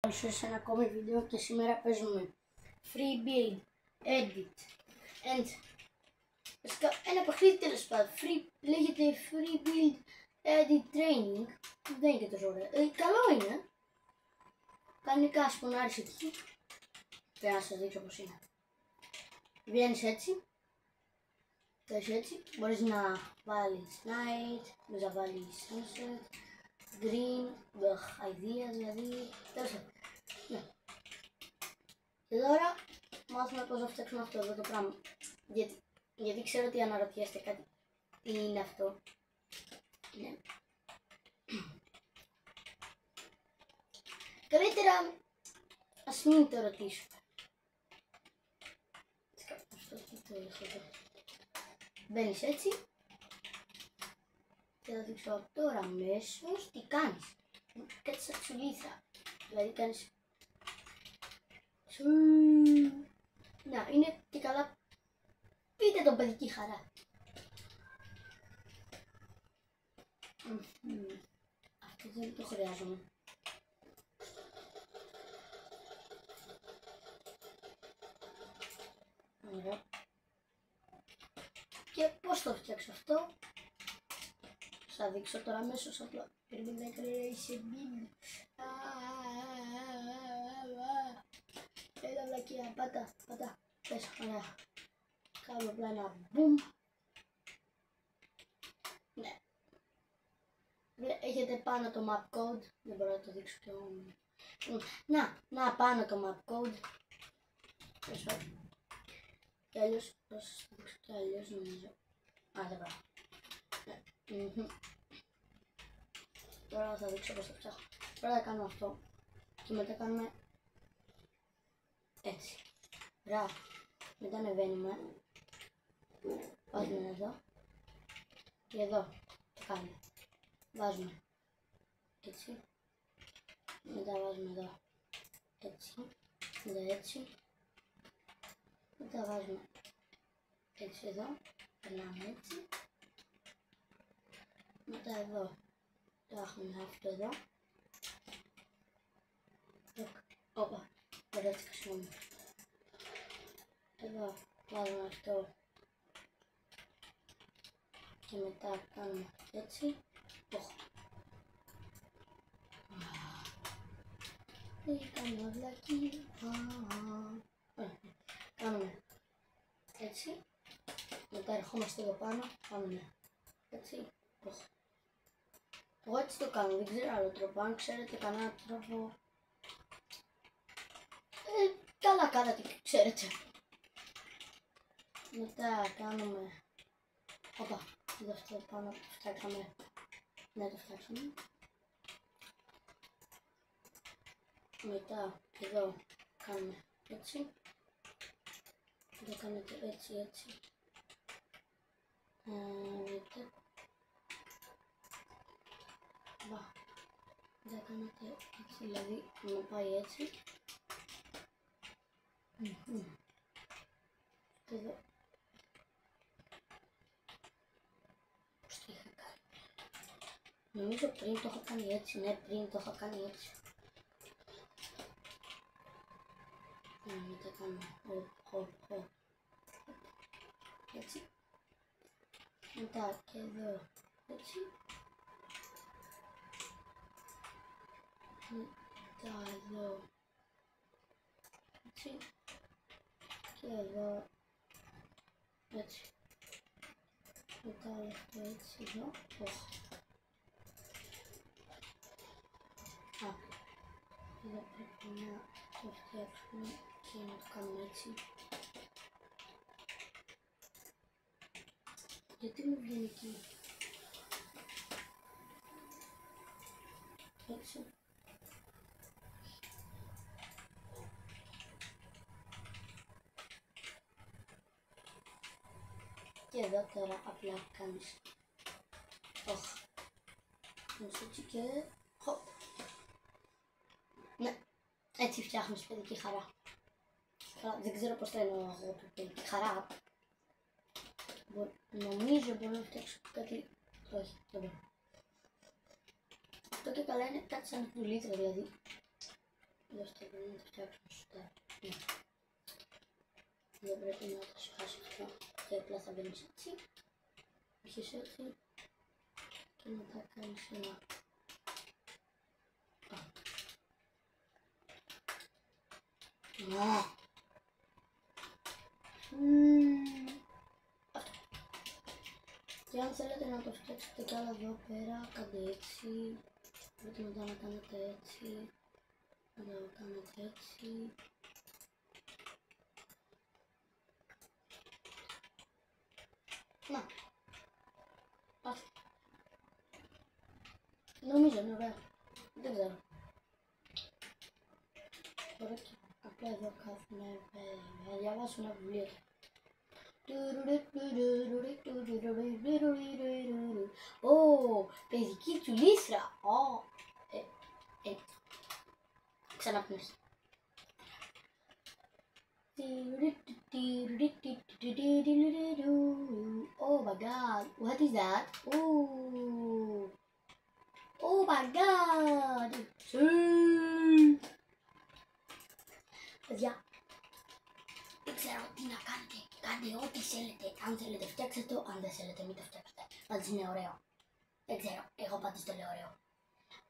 Καλώς ήρθατε σε ένα ακόμη βίντεο και σήμερα παίζουμε Free Build, Edit and ένα παιχνίδι τέλος πάντων. Λέγεται Free Build Edit Training. Δεν είναι και τόσο ωραίο. Καλό είναι. Κανονικά σπονάρεις εκεί. Θέλω να σας δείξω πως είναι. Βγαίνεις έτσι. Θες έτσι. Μπορείς να βάλεις night, μπορείς να βάλεις sunset, green, idea δηλαδή. Τέλος πάντων. Ναι. Και τώρα μάθουμε πώς να φτιάξουμε αυτό εδώ το πράγμα. Γιατί ξέρω ότι αναρωτιέστε κάτι. Τι είναι αυτό. Ναι. Καλύτερα ας μην το ρωτήσουμε. Μπαίνεις έτσι. Και θα δείξω από τώρα αμέσως τι κάνεις. Κάτι σαν τσουλήθρα. Δηλαδή κάνεις... Να, είναι και καλά. Πείτε τον παιδική χαρά. Αυτό δεν το χρειάζομαι. Ωραία. Και πώς το φτιάξω αυτό. Θα δείξω τώρα αμέσως απλά. Πρέπει να create build. Έλα βλακία, πάτα. Πες, ωραία. Κάνω απλά ένα boom. Ναι. Έχετε πάνω το map code. Δεν μπορώ να το δείξω και εγώ. Να πάνω το map code. Και αλλιώς, θα σας το δείξω και αλλιώς νομίζω. Δεν πάω. Τώρα θα δείξω πώς το φτιάχνω. Πρώτα κάνουμε αυτό. Και μετά κάνουμε έτσι. Ωραία. Μετά ανεβαίνουμε. Βάζουμε εδώ. Και εδώ. Τι κάνουμε. Βάζουμε έτσι. Μετά βάζουμε εδώ. Έτσι. Μετά έτσι. Μετά βάζουμε έτσι εδώ. Περνάμε έτσι. Μετά εδώ. Το έχουμε αυτό εδώ. Όπα. Μπερδεύτηκα, συγγνώμη. Εδώ βάζουμε αυτό. Και μετά κάνουμε έτσι. Έκανα βλακή. Κάνουμε έτσι. Μετά ερχόμαστε εδώ πάνω. Κάνουμε έτσι. Εγώ έτσι το κάνω. Δεν ξέρω άλλο τρόπο. Αν ξέρετε κανένα τρόπο. Καλά κάνατε και ξέρετε. Μετά κάνουμε. Όπα. Εδώ αυτό πάνω το φτιάξαμε. Ναι, το φτιάξαμε. Μετά εδώ κάνουμε έτσι. Εδώ κάνετε έτσι. Μετά. Δεν κάνετε έτσι, δηλαδή να πάει έτσι. Εδώ. Πώς το είχα κάνει. Νομίζω πριν το είχα κάνει έτσι. Ναι, πριν το είχα κάνει έτσι. Μετά κάνουμε έτσι. Μετά και εδώ έτσι. Μετά εδώ έτσι. Και εδώ έτσι. Μετά αυτό έτσι εδώ. Εδώ πρέπει να το φτιάξουμε και να το κάνουμε έτσι. Γιατί μου βγαίνει εκεί. Έτσι. Και εδώ τώρα απλά κάνεις έτσι και χοπ. Ναι, έτσι φτιάχνεις παιδική χαρά. Δεν ξέρω πώς θα εννοώ εγώ το παιδική χαρά. Νομίζω μπορώ να φτιάξω κάτι. Όχι, δεν μπορώ. Αυτό και καλά είναι κάτι σαν πουλίτρα δηλαδή. Δώστε πρέπει να το φτιάξουμε σωστά. Ναι. Δεν πρέπει να το σπάσει αυτό και απλά θα μπαίνεις έτσι. Έχεις έτσι και να τα κάνεις ένα. Αυτό. Και αν θέλετε να το φτιάξετε κι άλλα εδώ πέρα, κάντε έτσι. Μπορείτε μετά να κάνετε έτσι. Να το κάνετε έτσι. Να. Πάτε. Νομίζω είναι ωραία. Δεν ξέρω. Τώρα και απλά εδώ κάθομαι να διαβάσω ένα βιβλίο. Ω, παιδική τσουλίστρα. Ξαναπνές. Oh my god, what is that? Oh my god. Παιδιά, δεν ξέρω τι να κάνετε. Κάντε ό,τι θέλετε. Αν θέλετε φτιάξτε το, αν δεν θέλετε μην το φτιάξετε. Πάντως είναι ωραίο. Δεν ξέρω, εγώ πάντως το λέω ωραίο.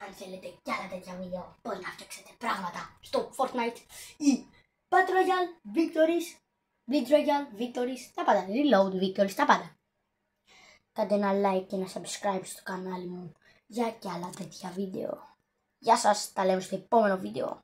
Αν θέλετε κι άλλα τέτοια βίντεο, μπορεί να φτιάξετε πράγματα στο Fortnite ή Battle Royale, Victories, Blitz Royale, Victories, τα πάντα, Reload, Victories, τα πάντα. Κάντε ένα like και ένα subscribe στο κανάλι μου για κι άλλα τέτοια βίντεο. Γεια σας, τα λέμε στο επόμενο βίντεο.